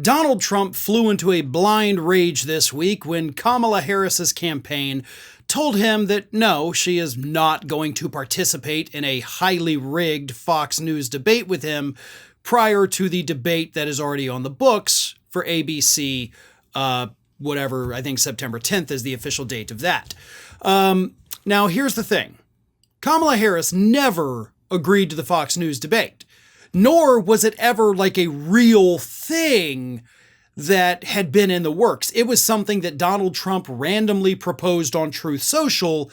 Donald Trump flew into a blind rage this week when Kamala Harris's campaign told him that no, she is not going to participate in a highly rigged Fox News debate with him prior to the debate that is already on the books for ABC, whatever, I think September 10th is the official date of that. Now, here's the thing. Kamala Harris never agreed to the Fox News debate, nor was it ever like a real thing that had been in the works. It was something that Donald Trump randomly proposed on Truth Social,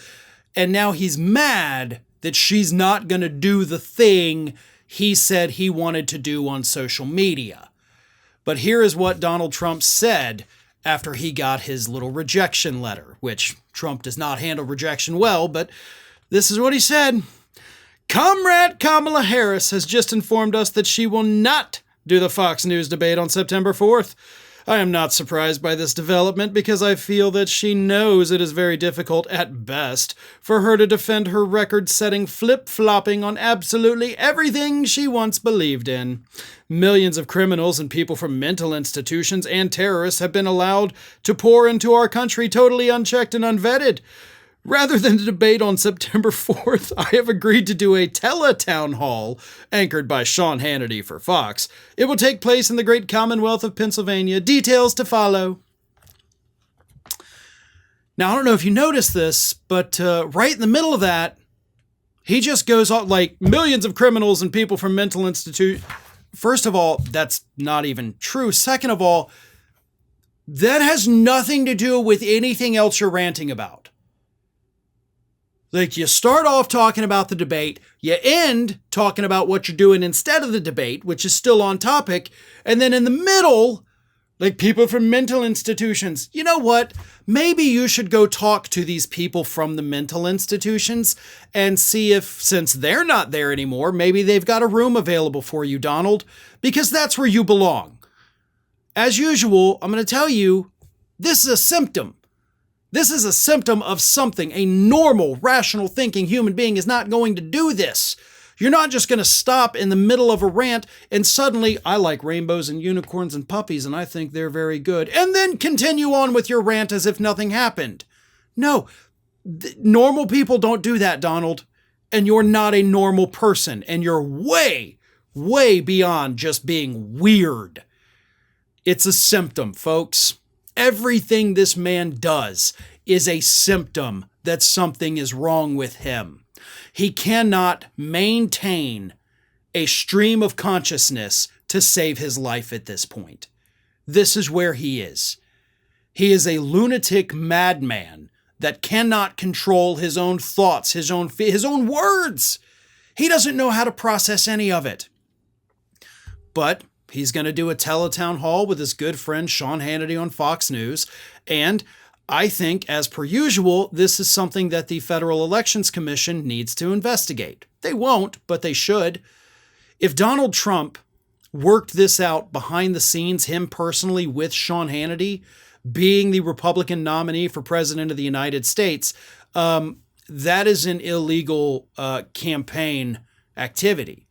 and now he's mad that she's not going to do the thing he said he wanted to do on social media. But here is what Donald Trump said after he got his little rejection letter, which Trump does not handle rejection well, but this is what he said. Comrade Kamala Harris has just informed us that she will not do the Fox News debate on September 4th. I am not surprised by this development because I feel that she knows it is very difficult at best for her to defend her record-setting flip-flopping on absolutely everything she once believed in. Millions of criminals and people from mental institutions and terrorists have been allowed to pour into our country totally unchecked and unvetted. Rather than the debate on September 4th, I have agreed to do a tele-town hall anchored by Sean Hannity for Fox. It will take place in the great Commonwealth of Pennsylvania. Details to follow. Now, I don't know if you noticed this, but right in the middle of that, he just goes on like millions of criminals and people from mental institutions. First of all, that's not even true. Second of all, that has nothing to do with anything else you're ranting about. Like, you start off talking about the debate, you end talking about what you're doing instead of the debate, which is still on topic, and then in the middle, like people from mental institutions. You know what? Maybe you should go talk to these people from the mental institutions and see if, since they're not there anymore, maybe they've got a room available for you, Donald, because that's where you belong. As usual, I'm going to tell you, this is a symptom. This is a symptom of something. A normal, rational thinking human being is not going to do this. You're not just going to stop in the middle of a rant and suddenly, I like rainbows and unicorns and puppies and I think they're very good, and then continue on with your rant as if nothing happened. No, normal people don't do that, Donald. And you're not a normal person, and you're way, way beyond just being weird. It's a symptom, folks. Everything this man does is a symptom that something is wrong with him. He cannot maintain a stream of consciousness to save his life at this point. This is where he is. He is a lunatic madman that cannot control his own thoughts, his own words. He doesn't know how to process any of it. But he's going to do a teletown hall with his good friend Sean Hannity on Fox News. And I think, as per usual, this is something that the Federal Elections Commission needs to investigate. They won't, but they should. If Donald Trump worked this out behind the scenes, him personally with Sean Hannity, being the Republican nominee for President of the United States, that is an illegal campaign activity.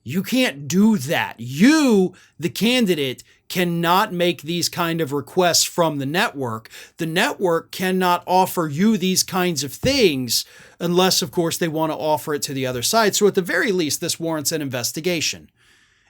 You can't do that. You, the candidate, cannot make these kind of requests from the network. The network cannot offer you these kinds of things unless, of course, they want to offer it to the other side. So at the very least, this warrants an investigation.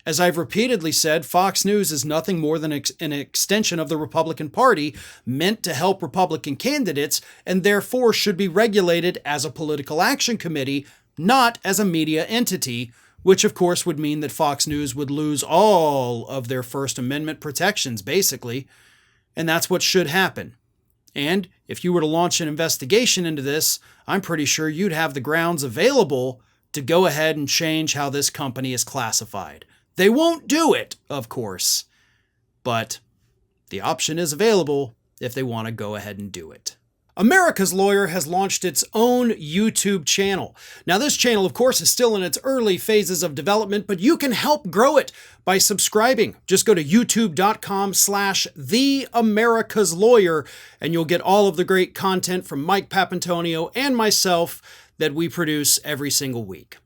As I've repeatedly said, Fox News is nothing more than an extension of the Republican Party meant to help Republican candidates and therefore should be regulated as a political action committee, not as a media entity, which of course would mean that Fox News would lose all of their First Amendment protections, basically. And that's what should happen. And if you were to launch an investigation into this, I'm pretty sure you'd have the grounds available to go ahead and change how this company is classified. They won't do it, of course, but the option is available if they want to go ahead and do it. America's Lawyer has launched its own YouTube channel. Now, this channel, of course, is still in its early phases of development, but you can help grow it by subscribing. Just go to youtube.com/theamericaslawyer, and you'll get all of the great content from Mike Papantonio and myself that we produce every single week.